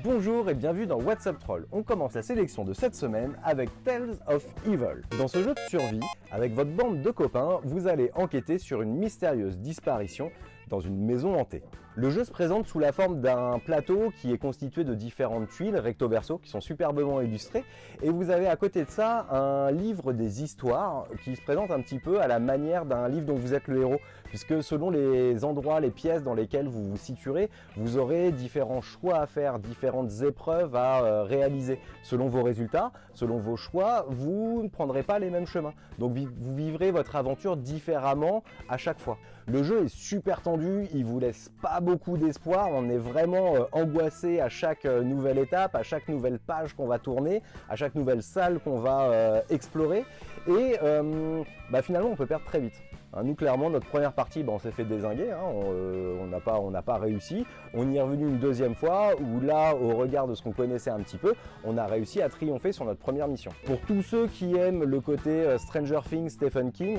Bonjour et bienvenue dans What's Up Troll. On commence la sélection de cette semaine avec Tales of Evil. Dans ce jeu de survie, avec votre bande de copains, vous allez enquêter sur une mystérieuse disparition dans une maison hantée. Le jeu se présente sous la forme d'un plateau qui est constitué de différentes tuiles recto-verso qui sont superbement illustrées, et vous avez à côté de ça un livre des histoires qui se présente un petit peu à la manière d'un livre dont vous êtes le héros, puisque selon les endroits, les pièces dans lesquelles vous vous situerez, vous aurez différents choix à faire, différentes épreuves à réaliser. Selon vos résultats, selon vos choix, vous ne prendrez pas les mêmes chemins. Donc vous vivrez votre aventure différemment à chaque fois. Le jeu est super tendu, il vous laisse pas beaucoup d'espoir, on est vraiment angoissé à chaque nouvelle étape, à chaque nouvelle page qu'on va tourner, à chaque nouvelle salle qu'on va explorer, et finalement on peut perdre très vite. Nous clairement notre première partie on s'est fait dézinguer, on n'a pas réussi, on y est revenu une deuxième fois où là au regard de ce qu'on connaissait un petit peu, on a réussi à triompher sur notre première mission. Pour tous ceux qui aiment le côté Stranger Things, Stephen King,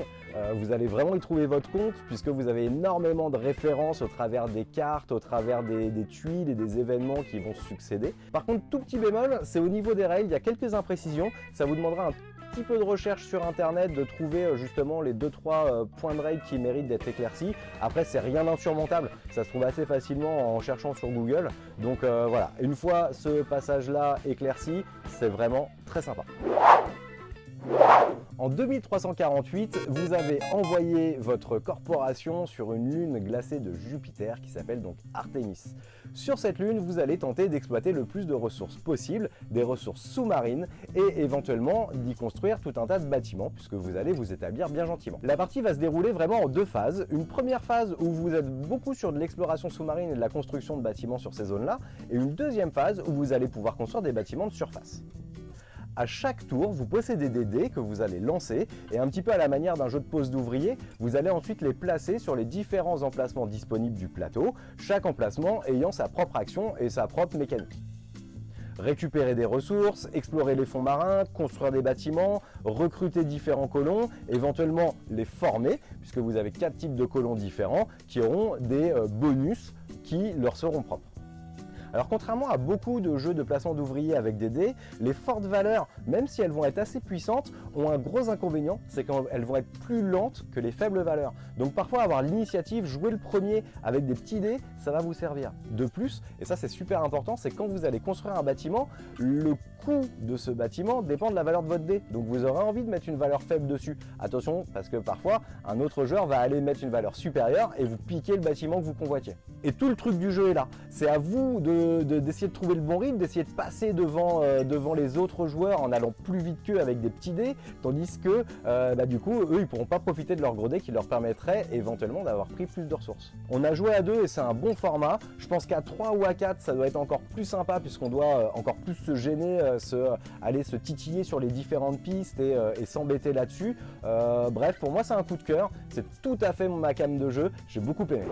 vous allez vraiment y trouver votre compte puisque vous avez énormément de références au travers des cartes, au travers des tuiles et des événements qui vont succéder. Par contre, tout petit bémol, c'est au niveau des règles, il y a quelques imprécisions, ça vous demandera un petit peu de recherche sur internet, de trouver justement les 2-3 points de règles qui méritent d'être éclaircis. Après, c'est rien d'insurmontable, ça se trouve assez facilement en cherchant sur Google. Donc voilà, une fois ce passage-là éclairci, c'est vraiment très sympa. En 2348, vous avez envoyé votre corporation sur une lune glacée de Jupiter qui s'appelle donc Artemis. Sur cette lune, vous allez tenter d'exploiter le plus de ressources possibles, des ressources sous-marines et éventuellement d'y construire tout un tas de bâtiments puisque vous allez vous établir bien gentiment. La partie va se dérouler vraiment en deux phases. Une première phase où vous êtes beaucoup sur de l'exploration sous-marine et de la construction de bâtiments sur ces zones-là, et une deuxième phase où vous allez pouvoir construire des bâtiments de surface. À chaque tour, vous possédez des dés que vous allez lancer et un petit peu à la manière d'un jeu de pose d'ouvrier, vous allez ensuite les placer sur les différents emplacements disponibles du plateau, chaque emplacement ayant sa propre action et sa propre mécanique. Récupérer des ressources, explorer les fonds marins, construire des bâtiments, recruter différents colons, éventuellement les former, puisque vous avez 4 types de colons différents qui auront des bonus qui leur seront propres. Alors contrairement à beaucoup de jeux de placement d'ouvriers avec des dés, les fortes valeurs, même si elles vont être assez puissantes, ont un gros inconvénient, c'est qu'elles vont être plus lentes que les faibles valeurs. Donc parfois avoir l'initiative, jouer le premier avec des petits dés, ça va vous servir. De plus, et ça c'est super important, c'est quand vous allez construire un bâtiment, le coût de ce bâtiment dépend de la valeur de votre dé. Donc vous aurez envie de mettre une valeur faible dessus. Attention, parce que parfois, un autre joueur va aller mettre une valeur supérieure et vous piquer le bâtiment que vous convoitiez. Et tout le truc du jeu est là. C'est à vous d'essayer de trouver le bon rythme, d'essayer de passer devant les autres joueurs en allant plus vite qu'eux avec des petits dés, tandis que du coup, eux, ils pourront pas profiter de leur gros dés qui leur permettrait éventuellement d'avoir pris plus de ressources. On a joué à 2 et c'est un bon format. Je pense qu'à 3 ou à 4, ça doit être encore plus sympa puisqu'on doit encore plus se gêner, aller se titiller sur les différentes pistes et s'embêter là-dessus. Bref, pour moi, c'est un coup de cœur. C'est tout à fait ma came de jeu. J'ai beaucoup aimé.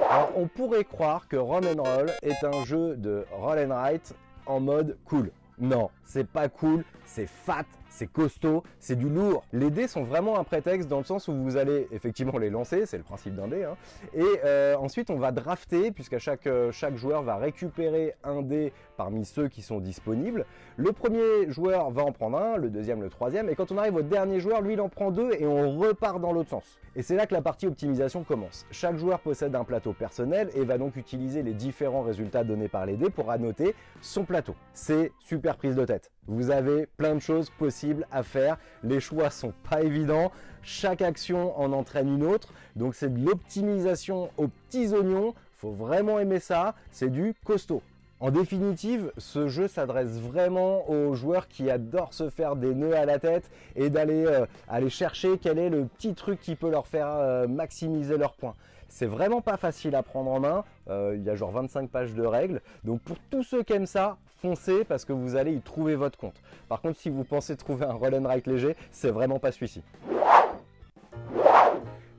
Alors, on pourrait croire que Run and Roll est un jeu de roll and write en mode cool. Non, c'est pas cool, c'est fat, c'est costaud, c'est du lourd. Les dés sont vraiment un prétexte dans le sens où vous allez effectivement les lancer, c'est le principe d'un dé, et ensuite on va drafter, puisqu'à chaque joueur va récupérer un dé parmi ceux qui sont disponibles. Le premier joueur va en prendre un, le deuxième, le troisième, et quand on arrive au dernier joueur, lui il en prend 2 et on repart dans l'autre sens. Et c'est là que la partie optimisation commence. Chaque joueur possède un plateau personnel et va donc utiliser les différents résultats donnés par les dés pour annoter son plateau. C'est super prise de tête. Vous avez plein de choses possibles à faire, les choix sont pas évidents, chaque action en entraîne une autre, donc c'est de l'optimisation aux petits oignons, faut vraiment aimer ça, c'est du costaud. En définitive, ce jeu s'adresse vraiment aux joueurs qui adorent se faire des nœuds à la tête et d'aller aller chercher quel est le petit truc qui peut leur faire maximiser leurs points. C'est vraiment pas facile à prendre en main, il y a genre 25 pages de règles, donc pour tous ceux qui aiment ça, foncez parce que vous allez y trouver votre compte. Par contre, si vous pensez trouver un roll and write léger, c'est vraiment pas celui-ci.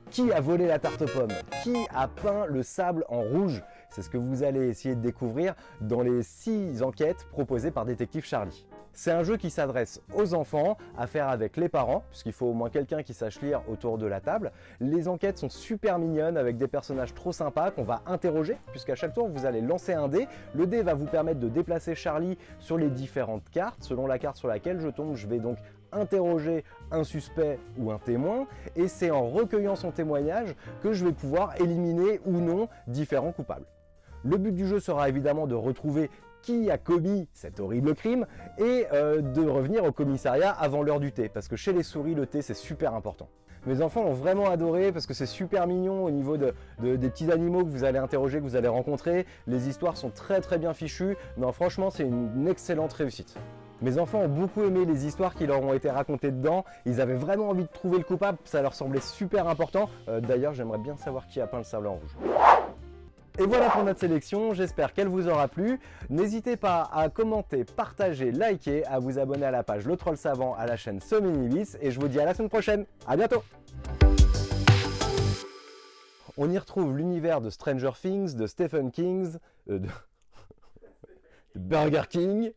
Qui a volé la tarte pomme? Qui a peint le sable en rouge? C'est ce que vous allez essayer de découvrir dans les 6 enquêtes proposées par Détective Charlie. C'est un jeu qui s'adresse aux enfants, à faire avec les parents, puisqu'il faut au moins quelqu'un qui sache lire autour de la table. Les enquêtes sont super mignonnes avec des personnages trop sympas qu'on va interroger, puisqu'à chaque tour vous allez lancer un dé. Le dé va vous permettre de déplacer Charlie sur les différentes cartes. Selon la carte sur laquelle je tombe, je vais donc interroger un suspect ou un témoin, et c'est en recueillant son témoignage que je vais pouvoir éliminer ou non différents coupables. Le but du jeu sera évidemment de retrouver qui a commis cet horrible crime et de revenir au commissariat avant l'heure du thé, parce que chez les souris, le thé c'est super important. Mes enfants ont vraiment adoré parce que c'est super mignon au niveau des petits animaux que vous allez interroger, que vous allez rencontrer. Les histoires sont très bien fichues. Non, franchement, c'est une excellente réussite. Mes enfants ont beaucoup aimé les histoires qui leur ont été racontées dedans. Ils avaient vraiment envie de trouver le coupable, ça leur semblait super important. D'ailleurs, j'aimerais bien savoir qui a peint le sable en rouge. Et voilà pour notre sélection, j'espère qu'elle vous aura plu. N'hésitez pas à commenter, partager, liker, à vous abonner à la page Le Troll Savant, à la chaîne Sominibis, et je vous dis à la semaine prochaine. À bientôt. On y retrouve l'univers de Stranger Things, de Stephen King, de Burger King.